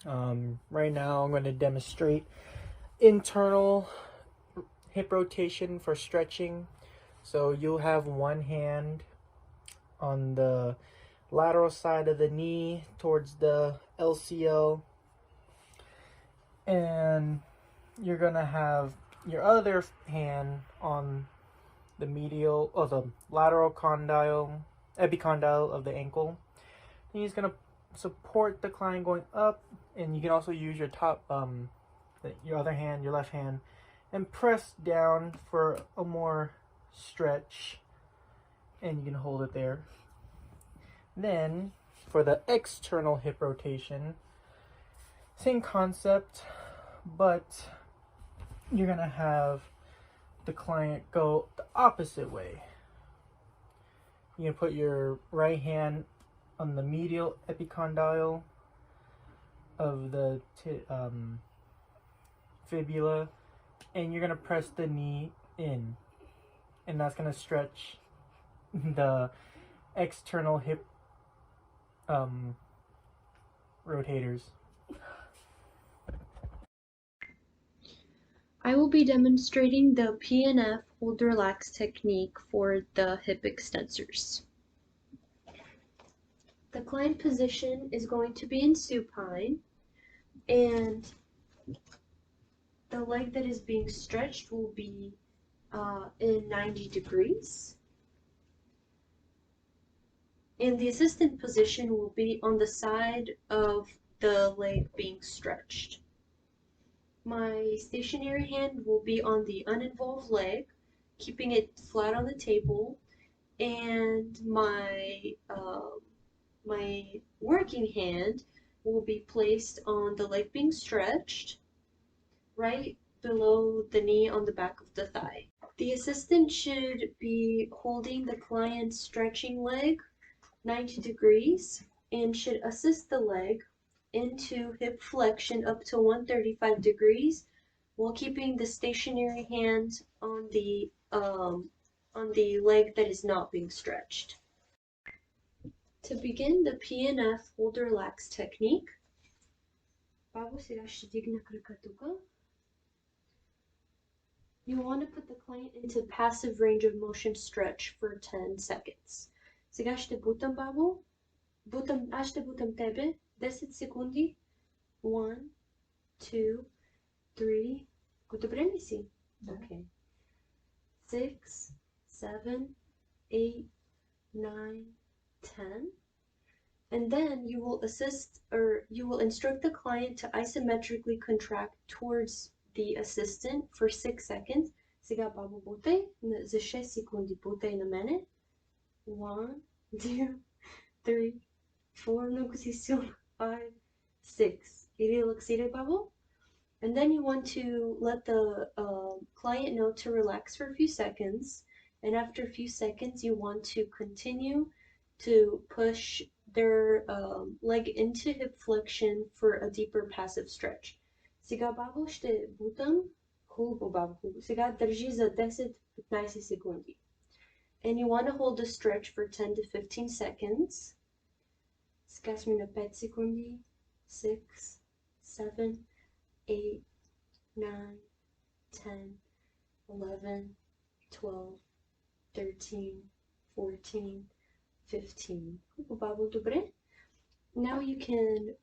Right now I'm going to demonstrate internal hip rotation for stretching. So you'll have one hand on the lateral side of the knee towards the LCL, and you're going to have your other hand on the medial or the lateral condyle, epicondyle of the ankle. And he's going to support the client going up, and you can also use your your other hand, your left hand, and press down for a more stretch, and you can hold it there. Then for the external hip rotation, same concept, but you're gonna have the client go the opposite way. You can put your right hand on the medial epicondyle of the fibula, and you're gonna press the knee in, and that's gonna stretch the external hip rotators. I will be demonstrating the PNF hold relax technique for the hip extensors. The client position is going to be in supine, and the leg that is being stretched will be in 90 degrees. And the assistant position will be on the side of the leg being stretched. My stationary hand will be on the uninvolved leg, keeping it flat on the table, and my working hand will be placed on the leg being stretched, right below the knee on the back of the thigh. The assistant should be holding the client's stretching leg 90 degrees and should assist the leg into hip flexion up to 135 degrees while keeping the stationary hand on the leg that is not being stretched. To begin the PNF hold relax technique, you want to put the client into passive range of motion stretch for 10 seconds. Сега ще бутам, бабо. Аз ще бутам тебе. 10 секунди. 1, 2, 3. Добре ли си? Okay. 6, 7, 8, 9, 10. And then you will instruct the client to isometrically contract towards the assistant for 6 seconds. Сега, бабо, бутай за 6 секунди. Бутай на мене. 1, 2, 3, 4, много си силно. 5, 6. И relaxire, bubble. And then you want to let the client know to relax for a few seconds. And after a few seconds, you want to continue to push their leg into hip flexion for a deeper passive stretch. Сега, бабо, ще бутам. Хубаво, бабо, хубаво. Сега държи за 10-15 секунди. And you want to hold the stretch for 10 to 15 seconds. Сега сме на 5 секунди. 6, 7, 8, 9, 10, 11, 12, 13, 14, 15. Хубаво, добре. Now you can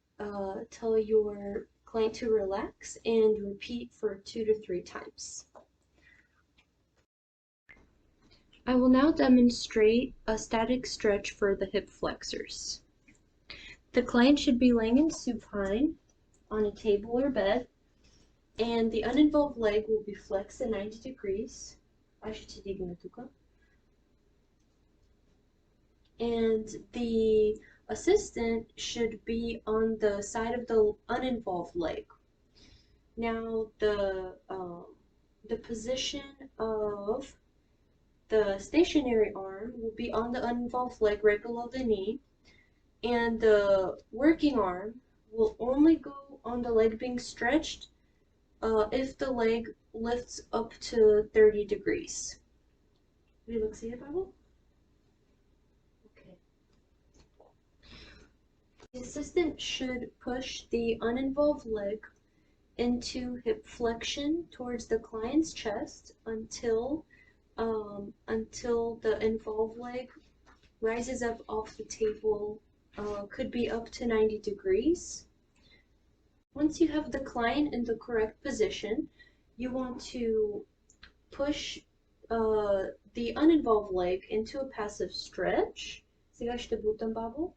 tell your client to relax and repeat for 2 to 3 times. I will now demonstrate a static stretch for the hip flexors. The client should be laying in supine on a table or bed, and the uninvolved leg will be flexed at 90 degrees. And the assistant should be on the side of the uninvolved leg. Now the position of the stationary arm will be on the uninvolved leg right below the knee, and the working arm will only go on the leg being stretched if the leg lifts up to 30 degrees. The assistant should push the uninvolved leg into hip flexion towards the client's chest until the involved leg rises up off the table, could be up to 90 degrees. Once you have the client in the correct position, you want to push the uninvolved leg into a passive stretch. Сега ще бутам, бабо.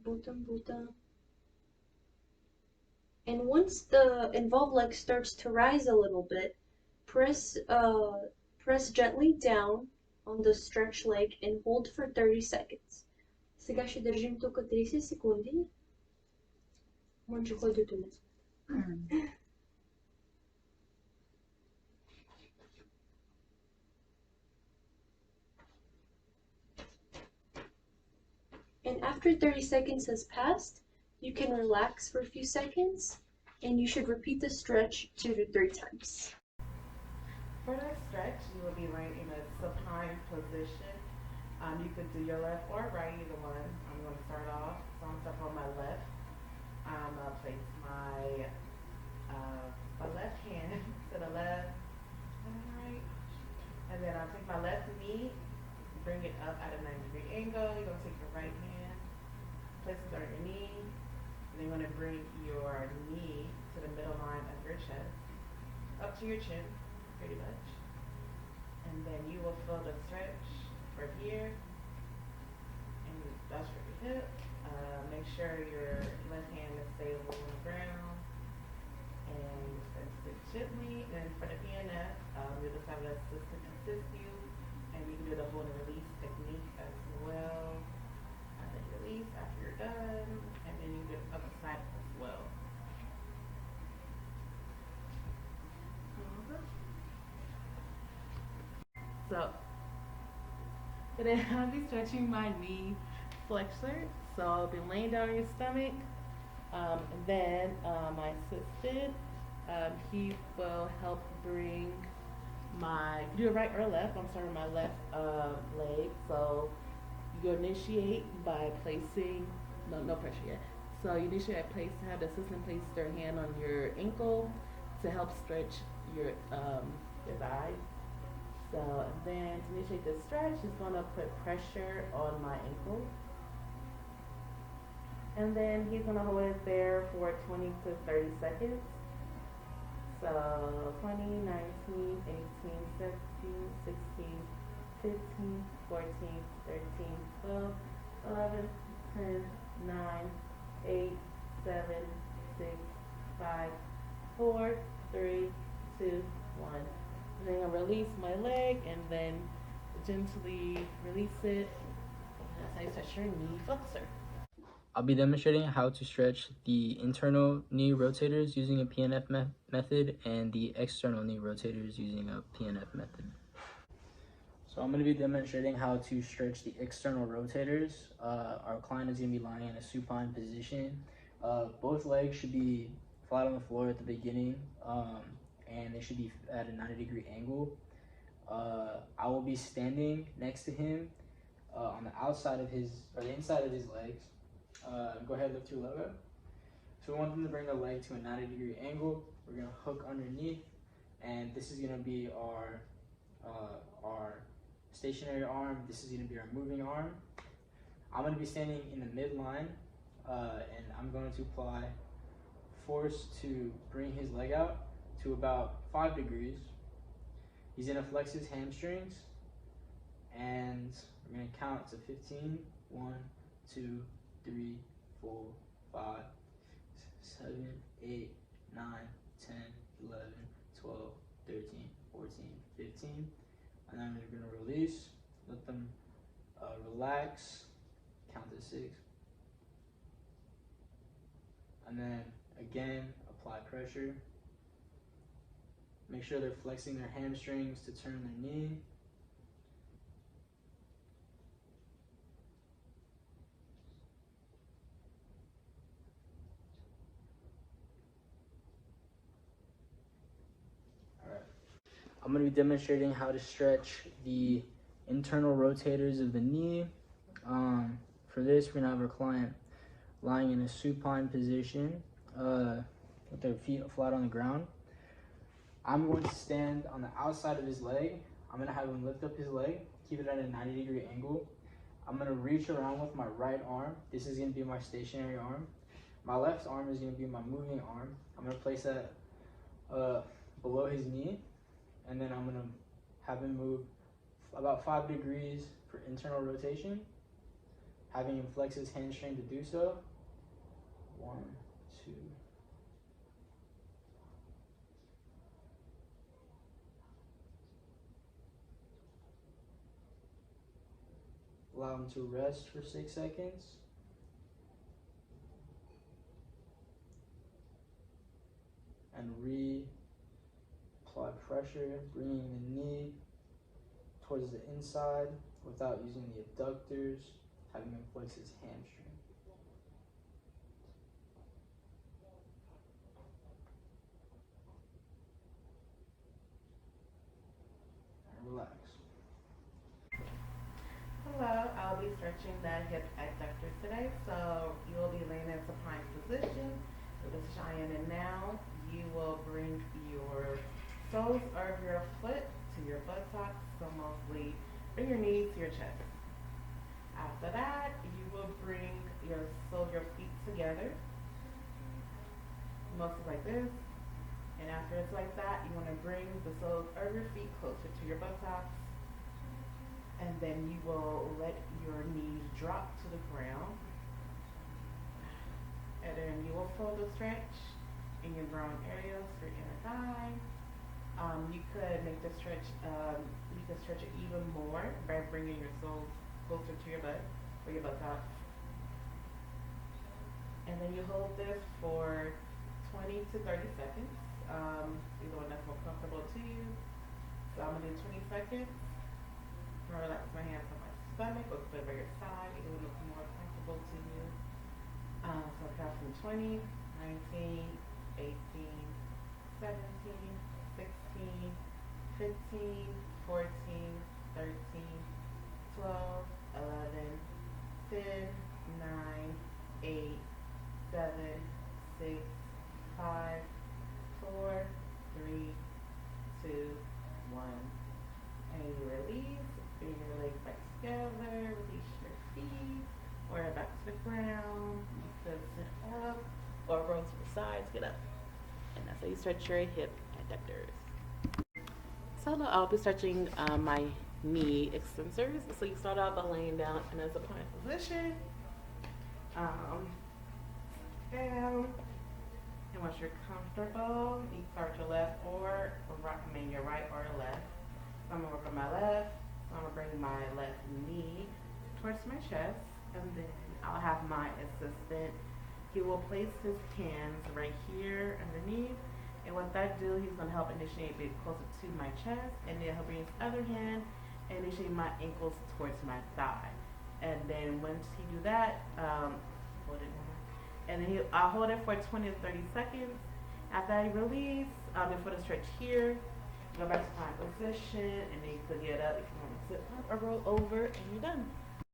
Button. And once the involved leg starts to rise a little bit, press gently down on the stretch leg and hold for 30 seconds. Сега ще държим тук 30 секунди. Може ходи до мен. And after 30 seconds has passed, you can relax for a few seconds, and you should repeat the stretch 2 to 3 times. For that stretch, you will be laying in a supine position. You could do your left or right, either one. I'm going to start off. So I'm starting on my left. I'm going to place my left hand to the left and right. And then I'll take my left knee, bring it up at a 90-degree angle. You're going to take your right hand, place it on your knee. And then you're going to bring your knee to the middle line of your chest, up to your chin, pretty much. And then you will feel the stretch right here, and that's for your hip. Make sure your left hand is stable on the ground, and sit gently. And for the PNF, you'll just have an assistant assist you, and you can do the hold and release technique as well. And then release after you're done, and then you do the other side as well. So, and then I'll be stretching my knee flexor. So I'll be laying down on your stomach. And then my assistant, he will help bring my, you do it right or left. I'm starting my left leg. So you initiate by placing, no pressure yet. So you initiate by have the assistant place their hand on your ankle to help stretch your thigh. So then to initiate the stretch, is going to put pressure on my ankle. And then he's going to hold it there for 20 to 30 seconds. So 20, 19, 18, 17, 16, 15, 14, 13, 12, 11, 10, 9, 8, 7, 6, 5, 4, 3, 2, 1. And then I'll release my leg and then gently release it. That's how you stretch your knee flexor. I'll be demonstrating how to stretch the internal knee rotators using a PNF method and the external knee rotators using a PNF method. So I'm going to be demonstrating how to stretch the external rotators. Our client is going to be lying in a supine position. Both legs should be flat on the floor at the beginning, and they should be at a 90-degree angle. I will be standing next to him on the outside of his, or the inside of his legs. Go ahead, lift your leg up. So we want them to bring the leg to a 90-degree angle. We're gonna hook underneath, and this is gonna be our stationary arm. This is gonna be our moving arm. I'm gonna be standing in the midline, and I'm going to apply force to bring his leg out to about 5 degrees. He's gonna flex his hamstrings, and we're gonna count to 15. 1, 2, 3, 4, 5, 7, 8, 9, 10, 11, 12, 13, 14, 15. And then we're gonna release, let them relax, count to 6. And then again, apply pressure. Make sure they're flexing their hamstrings to turn their knee. I'm going to be demonstrating how to stretch the internal rotators of the knee. For this, we're going to have our client lying in a supine position with their feet flat on the ground. I'm going to stand on the outside of his leg. I'm going to have him lift up his leg, keep it at a 90-degree angle. I'm going to reach around with my right arm. This is going to be my stationary arm. My left arm is going to be my moving arm. I'm going to place that below his knee, and then I'm going to have him move about 5 degrees for internal rotation, having him flex his hamstring to do so. 1, 2. Allow him to rest for 6 seconds. And reapply pressure, bringing the knee towards the inside without using the adductors, having him flex his hamstring. And relax. Hello, I'll be stretching the hip adductors today. So you will be laying in supine position. The position I am in now, you will bring your soles of your foot to your buttocks. So mostly bring your knees to your chest. After that, you will bring your soles of your feet together, mostly like this. And after it's like that, you want to bring the soles of your feet closer to your buttocks. And then you will let your knees drop to the ground. And then you will feel the stretch in your groin areas, your inner thigh. You could make the stretch, you could stretch it even more by bringing your soles closer to your butt or your buttocks. And then you hold this for 20 to 30 seconds. Either one that's more comfortable to you. So I'm gonna do 20 seconds. I'm gonna relax my hands on my stomach or put it by your side. Either one looks more comfortable to you. So count from 20, 19, 18, 17, 16, 15, 14, 13, 12, 11, 10, 9, 8, 7, 6, 5, 4, 3, 2, 1. And you release, bring your legs back together, release your feet, or back to the ground. You could sit up or roll to the sides, get up. And that's how you stretch your hip adductors. So I'll be stretching my knee extensors. So you start out by laying down in a supine position. Down. And once you're comfortable, you start your left or right, your right or left. So I'm gonna work on my left. So I'm gonna bring my left knee towards my chest, and then I'll have my assistant. He will place his hands right here underneath, and what that do, he's gonna help initiate a bit closer to my chest, and then he'll bring his other hand and initiate my ankles towards my thigh. And then once he do that, hold it more. And then I'll hold it for 20 to 30 seconds. After I release, before the stretch here, go back to my position, and then you could get up if you want to sit up or roll over, and you're done.